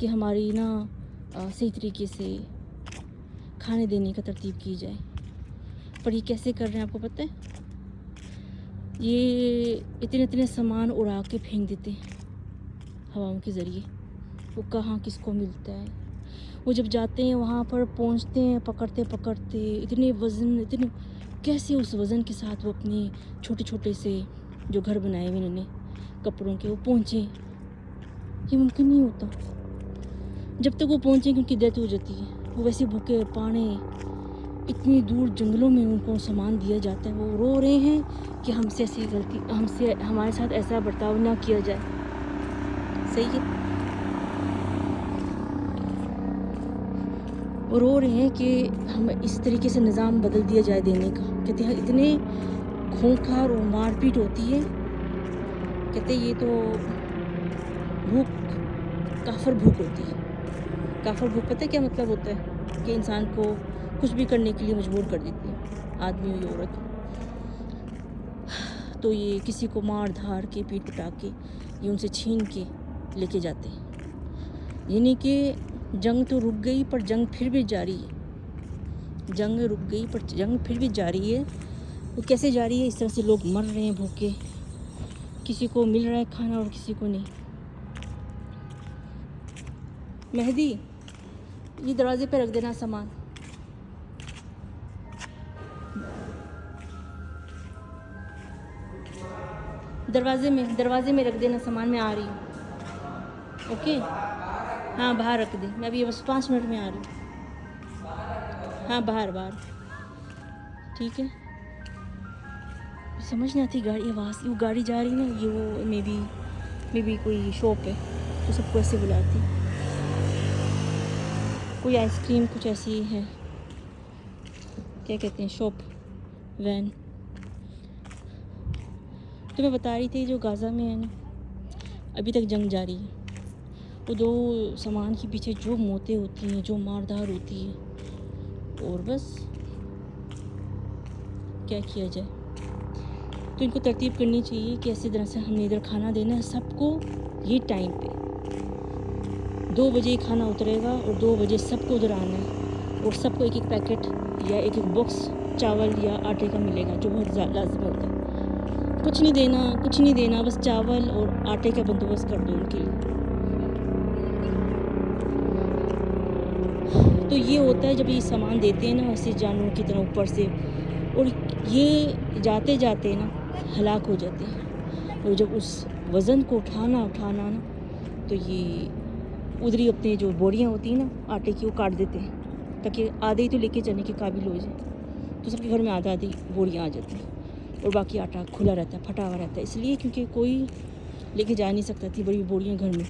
کہ ہماری نا صحیح طریقے سے کھانے دینے کا ترتیب کی جائے. پر یہ کیسے کر رہے ہیں آپ کو پتہ ہے؟ یہ اتنے سامان اڑا کے پھینک دیتے ہیں ہواؤں کے ذریعے. وہ کہاں کس کو ملتا ہے. وہ جب جاتے ہیں وہاں پر پہنچتے ہیں پکڑتے اتنے وزن کیسے اس وزن کے ساتھ وہ اپنے چھوٹے سے جو گھر بنائے ہوئے انہوں نے کپڑوں کے وہ پہنچیں. یہ ممکن نہیں ہوتا. جب تک وہ پہنچیں کہ ان کی ڈیتھ ہو جاتی ہے. وہ ویسے بھوکے پانے اتنی دور جنگلوں میں ان کو سامان دیا جاتا ہے. وہ رو رہے ہیں کہ ہم سے ایسی غلطی ہمارے ساتھ ایسا برتاؤ نہ کیا جائے. صحیح ہے. وہ رو رہے ہیں کہ ہم اس طریقے سے نظام بدل دیا جائے دینے کا. کہتے ہیں اتنے کھونکھار اور مار پیٹ ہوتی ہے. کہتے ہیں یہ تو کافر بھوک ہوتی ہے. کافر بھوک پتہ ہے کیا مطلب ہوتا ہے؟ کہ انسان کو کچھ بھی کرنے کے لیے مجبور کر دیتی ہے, آدمی ہو یا عورت. تو یہ کسی کو مار دھار کے پیٹ پٹا کے یہ ان سے چھین کے لے کے جاتے ہیں. یعنی کہ جنگ تو رک گئی پر جنگ پھر بھی جاری ہے. جنگ رک گئی پر جنگ پھر بھی جاری ہے. وہ کیسے جاری ہے؟ اس طرح سے لوگ مر رہے ہیں بھوکے. کسی کو مل رہا ہے کھانا اور کسی کو نہیں. مہدی یہ دروازے پہ رکھ دینا سامان. دروازے میں رکھ دینا سامان. میں آ رہی ہوں. اوکے ہاں باہر رکھ دیں. میں ابھی بس 5 منٹ میں آ رہی ہوں. ہاں باہر ٹھیک ہے. سمجھ نہیں آتی گاڑی آواز. وہ گاڑی جا رہی نا, یہ وہ مے بی کوئی شاپ ہے تو سب کو ایسے بلاتی. کوئی آئس کریم کچھ ایسی ہے, کیا کہتے ہیں, شاپ وین. تو میں بتا رہی تھی جو غازہ میں ہے نا ابھی تک جنگ جاری ہے. وہ 2 سامان کے پیچھے جو موتیں ہوتی ہیں, جو ماردار ہوتی ہے, اور بس کیا کیا جائے. تو ان کو ترتیب کرنی چاہیے کہ ایسی طرح سے ہم نے ادھر کھانا دینا ہے سب کو یہ ٹائم پہ. 2 بجے کھانا اترے گا اور 2 بجے سب کو ادھر آنا ہے. اور سب کو ایک پیکٹ یا ایک باکس چاول یا آٹے کا ملے گا, جو بہت لازمی ہوتا ہے. کچھ نہیں دینا, بس چاول اور آٹے کا بندوبست کر دو ان کے لیے. تو یہ ہوتا ہے جب یہ سامان دیتے ہیں نا ایسے جانوروں کی طرح اوپر سے, اور یہ جاتے نا ہلاک ہو جاتے ہیں. اور جب اس وزن کو اٹھانا نا تو یہ ادھر ہی اپنے جو بوریاں ہوتی ہیں نا آٹے کی وہ کاٹ دیتے ہیں تاکہ آدھے ہی تو لے کے جانے کے قابل ہو جائے. تو سب کے گھر میں آدھی بوریاں آ جاتی ہیں اور باقی آٹا کھلا رہتا ہے, پھٹا ہوا رہتا ہے. اس لیے کیونکہ کوئی لے کے جا نہیں سکتا تھی بڑی بوریاں گھر میں.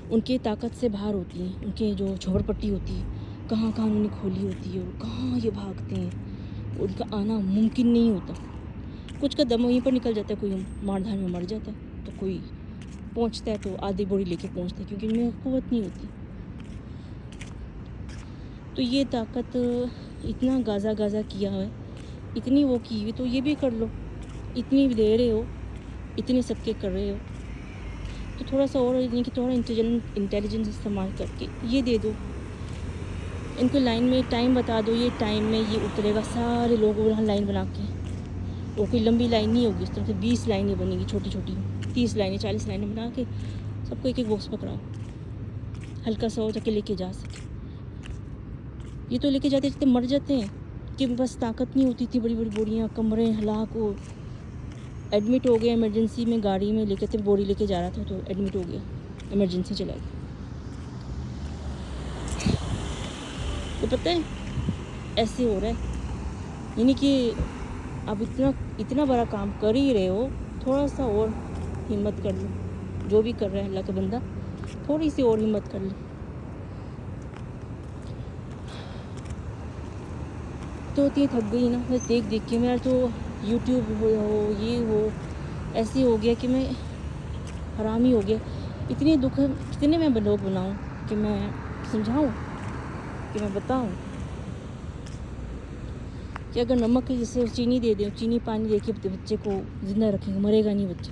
ان کی طاقت سے باہر ہوتی ہیں. ان کے جو جھوپڑ پٹی ہوتی ہے کہاں انہوں نے کھولی ہوتی ہے اور کہاں یہ بھاگتے ہیں. ان کا آنا ممکن نہیں ہوتا. کچھ کا دم وہیں پر نکل جاتا ہے, کوئی مار دھار میں مر جاتا ہے, تو کوئی پہنچتا ہے تو آدھی بوری لے کے پہنچتا ہے کیونکہ ان میں قوت نہیں ہوتی. تو یہ طاقت اتنا غازہ کیا ہے, اتنی وہ کی ہوئی, تو یہ بھی کر لو. اتنی بھی دے رہے ہو, اتنے صدقے کر رہے ہو, تو تھوڑا سا اور یعنی کہ تھوڑا انٹیلیجنس استعمال کر کے یہ دے دو. ان کو لائن میں ٹائم بتا دو, یہ ٹائم میں یہ اترے گا. سارے لوگ وہاں لائن بنا کے, وہ کوئی لمبی لائن نہیں ہوگی, اس طرح سے 20 لائنیں بنیں گی چھوٹی 30 لائنیں 40 لائنیں بنا کے سب کو ایک باکس پکڑاؤ. ہلکا سا ہو جا کے لے کے جا سکے. یہ تو لے کے جاتے مر جاتے ہیں کہ بس طاقت نہیں ہوتی. اتنی بڑی بوریاں, کمرے ہلاک ہو. ایڈمٹ ہو گیا ایمرجنسی میں, گاڑی میں لے کے بوری لے کے جا رہا تھا تو ایڈمٹ ہو گیا, ایمرجنسی چلا گیا. تو پتہ ہے ایسے ہو رہا ہے. یعنی کہ اب اتنا بڑا کام کر ہی رہے ہو, تھوڑا سا اور ہمت کر لو. جو بھی کر رہا ہے اللہ کا بندہ, تھوڑی سی اور ہمت کر لے. تو تھک گئی نا بس دیکھ کے. میرا تو یوٹیوب ہو یہ ہو ایسے ہو گیا کہ میں حرام ہی ہو گیا. اتنے دکھ, کتنے میں لوگ بناؤں کہ میں سمجھاؤں, کہ میں بتاؤں کہ اگر نمک جیسے چینی دے دیں, چینی پانی دے کے بچے کو زندہ رکھیں گے, مرے گا نہیں بچہ.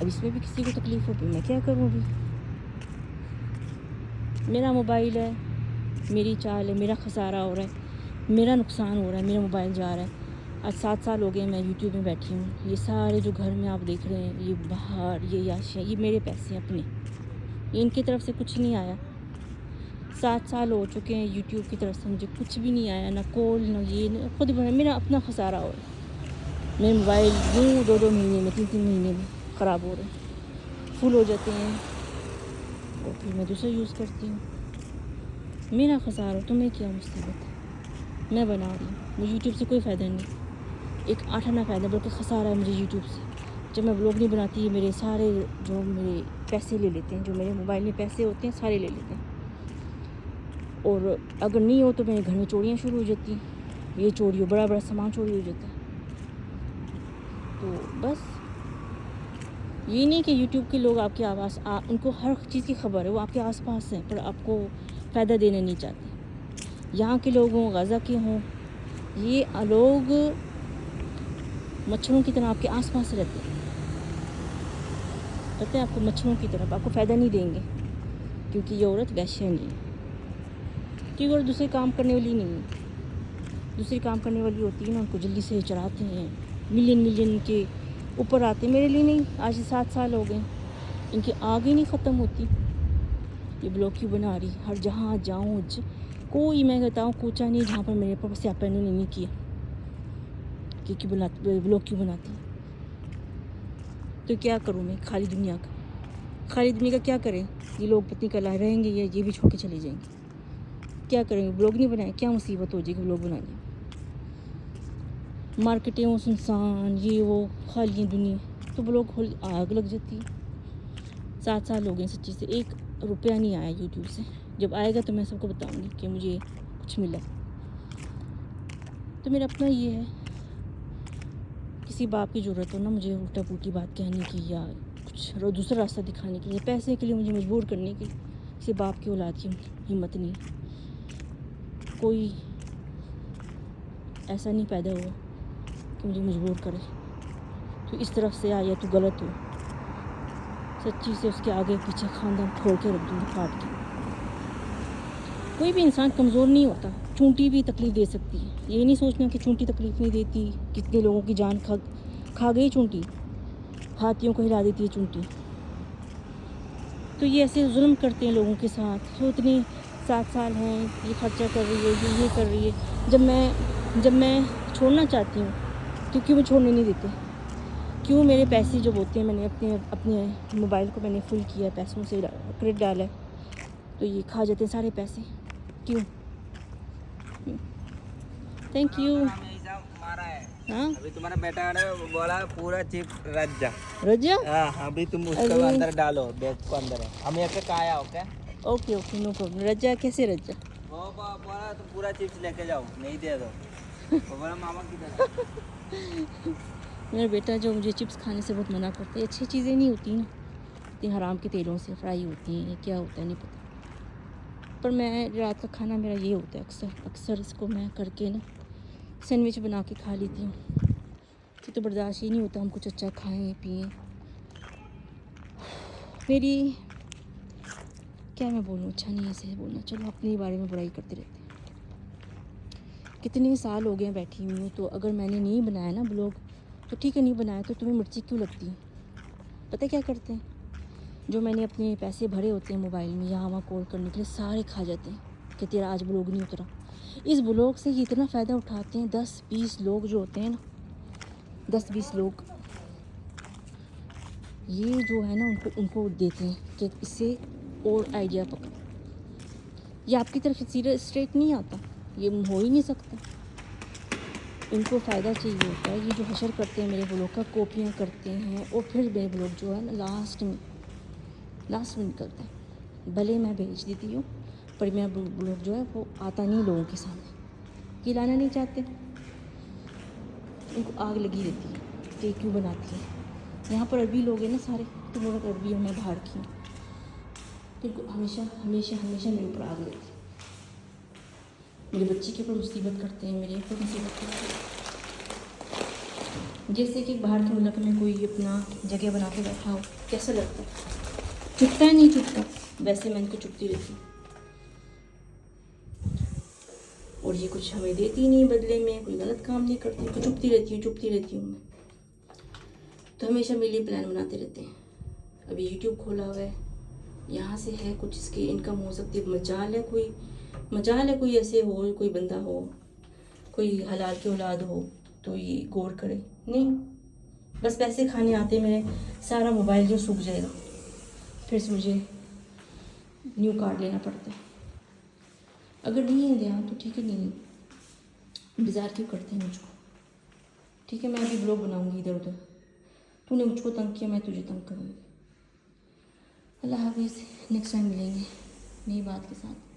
اب اس میں بھی کسی کو تکلیف ہو، میں کیا کروں ابھی؟ میرا موبائل ہے، میری چال ہے، میرا خسارہ ہو رہا ہے، میرا نقصان ہو رہا ہے، میرا موبائل جا رہا ہے. آج 7 سال ہو گئے میں یوٹیوب میں بیٹھی ہوں. یہ سارے جو گھر میں آپ دیکھ رہے ہیں، یہ باہر، یہ یاشیاں، یہ میرے پیسے ہیں اپنے، یہ ان کی طرف سے کچھ نہیں آیا. 7 سال ہو چکے ہیں یوٹیوب کی طرف سے مجھے کچھ بھی نہیں آیا، نہ کال، نہ یہ، نہ خود میرا اپنا خسارہ ہو رہا ہے. میرے موبائل یوں 2 مہینے میں، 3 مہینے میں خراب ہو رہے ہیں، فل ہو جاتے ہیں، اور پھر میں دوسرا یوز کرتی ہوں. میرا خسارہ ہو، تمہیں کیا مصیبت؟ میں بنا رہی ہوں، مجھے یوٹیوب سے کوئی فائدہ نہیں، ایک آٹھانا فائدہ بلکہ خسارہ ہے مجھے یوٹیوب سے. جب میں بلاگ نہیں بناتی، میرے سارے جو میرے پیسے لے لیتے ہیں، جو میرے موبائل میں پیسے ہوتے ہیں سارے لے لیتے ہیں. اور اگر نہیں ہو تو میرے گھر میں چوریاں شروع ہو جاتی ہیں، یہ چوری ہو، بڑا بڑا سامان چوری ہو جاتا ہے. تو بس یہ نہیں کہ یوٹیوب کے لوگ آپ کی آواز ان کو ہر چیز کی خبر ہے، وہ آپ کے آس پاس ہیں، پر آپ کو فائدہ دینا نہیں چاہتے. یہاں کے لوگ ہوں، غزہ کے ہوں، یہ لوگ مچھروں کی طرح آپ کے آس پاس رہتے ہیں. پتہ ہے آپ کو، مچھروں کی طرف آپ کو فائدہ نہیں دیں گے، کیونکہ یہ عورت ویشیہ نہیں ہے، کیونکہ وہ دوسرے کام کرنے والی نہیں ہے. دوسری کام کرنے والی ہوتی ہے نا، ان کو جلدی سے چڑھاتے ہیں، ملین کے اوپر آتے ہیں. میرے لیے نہیں، آج 7 سال ہو گئے، ان کی آگ ہی نہیں ختم ہوتی. یہ بلاگ کیوں بنا رہی؟ ہر جہاں جاؤں کوئی، میں کہتا ہوں کوچا نہیں جہاں پر میرے پاس سیاپا نے نہیں کیا کہ بلاگ کیوں بناتی. تو کیا کروں میں؟ خالی دنیا کا کیا کریں؟ یہ لوگ پتنی کلا رہیں گے، یہ بھی چھوڑ کے چلے جائیں گے. کیا کریں گے؟ بلاگ نہیں بنائیں، کیا مصیبت ہو جائے گی بلاگ بنانے میں؟ مارکیٹیں وہ سنسان، یہ وہ خالی دنیا، تو بلاگ آگ لگ جاتی ہے. 7 سال ہو گئے سچی سے، 1 روپیہ نہیں آیا یوٹیوب سے. جب آئے گا تو میں سب کو بتاؤں گی کہ مجھے کچھ ملا. تو میرا اپنا یہ ہے، کسی باپ کی ضرورت ہو نا مجھے الٹا پلٹی بات کہنے کی یا کچھ دوسرا راستہ دکھانے کے لیے، پیسے کے لیے مجھے مجبور کرنے کی، کسی باپ کی اولاد کی ہمت نہیں. کوئی ایسا نہیں پیدا ہوا کہ مجھے مجبور کرے تو اس طرف سے آ یا تو غلط ہو. سچی سے اس کے آگے پیچھے خاندان کھول کے رکھ دوں گی، کاٹ کے. کوئی بھی انسان کمزور نہیں ہوتا، چونٹی بھی تکلیف دے سکتی ہے. یہ نہیں سوچنا کہ چونٹی تکلیف نہیں دیتی. کتنے لوگوں کی جان کھا گئی چونٹی، ہاتھیوں کو ہلا دیتی ہے چونٹی. تو یہ ایسے ظلم کرتے ہیں لوگوں کے ساتھ. تو اتنی 7 سال ہیں، یہ خرچہ کر رہی ہے، یہ کر رہی ہے. جب میں چھوڑنا چاہتی ہوں تو کیوں میں چھوڑنے نہیں دیتے؟ کیوں میرے پیسے جب ہوتے ہیں، میں نے اپنے موبائل کو میں نے فل کیا ہے، پیسوں سے کریڈٹ ڈالا ہے، تو یہ کھا جاتے ہیں سارے پیسے. کیوں؟ Thank you. ہاں ابھی تمہارا بیٹا نے بولا پورا چپ رج جا. رجا؟ ہاں ابھی تم اس کو اندر ڈالو، بیگ کو اندر ہے. ہم ایک کھایا. Okay okay no problem. رجا کیسے رجا؟ وہ بولا تم پورا چپس لے کے جاؤ، نہیں دے دو. وہ بولا ماما کدھر ہے؟ میرا بیٹا جو مجھے چپس کھانے سے بہت منع کرتا ہے. اچھی چیزیں نہیں ہوتی نا، اتنی حرام کے تیلوں سے فرائی ہوتی ہیں، کیا ہوتا ہے نہیں پتہ. پر میں رات کا کھانا میرا یہ ہوتا ہے، اکثر اس کو میں کر کے نا سینڈوچ بنا کے کھا لیتی ہوں. کہ تو برداشت ہی نہیں ہوتا ہم کچھ اچھا کھائیں پئیں. میری کیا میں بولوں، اچھا نہیں ایسے بولنا. چلو اپنے بارے میں برائی کرتے رہتے ہیں. کتنے سال ہو گئے بیٹھی ہوئی ہوں، تو اگر میں نے نہیں بنایا نا بلاگ تو ٹھیک ہے، نہیں بنایا تو تمہیں مرچی کیوں لگتی ہے؟ پتہ کیا کرتے ہیں؟ جو میں نے اپنے پیسے بھرے ہوتے ہیں موبائل میں یہاں وہاں کال کرنے کے لیے، سارے کھا جاتے ہیں کہ تیرا آج بلاگ نہیں اترا. اس بلاگ سے یہ اتنا فائدہ اٹھاتے ہیں. 10-20 لوگ جو ہوتے ہیں نا، 10-20 لوگ یہ جو ہے نا ان کو دیتے ہیں کہ اس سے اور آئیڈیا پکڑ. یہ آپ کی طرف سیدھا اسٹریٹ نہیں آتا، یہ ہو ہی نہیں سکتا. ان کو فائدہ چاہیے ہوتا ہے. یہ جو حشر کرتے ہیں میرے بلاگ کا، کاپیاں کرتے ہیں، اور پھر میرے بلاگ جو ہے نا لاسٹ میں نکلتا ہے. بھلے میں بھیج دیتی ہوں، پر میرا بلاگ جو ہے وہ آتا نہیں لوگوں کے سامنے. یہ لانا نہیں چاہتے، ان کو آگ لگی رہتی ہے کہ کیوں بناتی ہے. یہاں پر عربی لوگ ہیں نا سارے، تو لوگ عربی اور میں باہر کی ہوں، تو ان کو ہمیشہ میرے اوپر آگ لگتی ہے. میرے بچے کے اوپر مصیبت کرتے ہیں، میرے اوپر مصیبت کرتے ہیں. جیسے کہ باہر کے ملک میں کوئی اپنا جگہ بنا کے بیٹھا ہو، کیسا لگتا ہے؟ چپتا ہے نہیں چپتا؟ ویسے میں ان کو چپتی رہتی ہوں، اور یہ کچھ ہمیں دیتی نہیں بدلے میں، کوئی غلط کام نہیں کرتی، تو چپتی رہتی ہوں میں. تو ہمیشہ میرے لیے پلان بناتے رہتے ہیں. ابھی یوٹیوب کھولا ہوا ہے، یہاں سے ہے کچھ اس کی انکم ہو سکتی ہے. مجال ہے کوئی ایسے ہو، کوئی بندہ ہو، کوئی حلال کی اولاد ہو تو یہ غور کرے. نہیں، بس پیسے کھانے آتے میرے، سارا موبائل جو سوکھ جائے گا، پھر سے مجھے نیو کارڈ لینا پڑتا ہے. اگر نہیں ہے دھیان تو ٹھیک ہے، نہیں بازار کیوں کرتے ہیں مجھ کو. ٹھیک ہے، میں ابھی بلاگ بناؤں گی ادھر ادھر. تو نے مجھ کو تنگ کیا، میں تجھے تنگ کروں گی. اللہ حافظ، نیکسٹ ٹائم ملیں گے نئی بات کے ساتھ.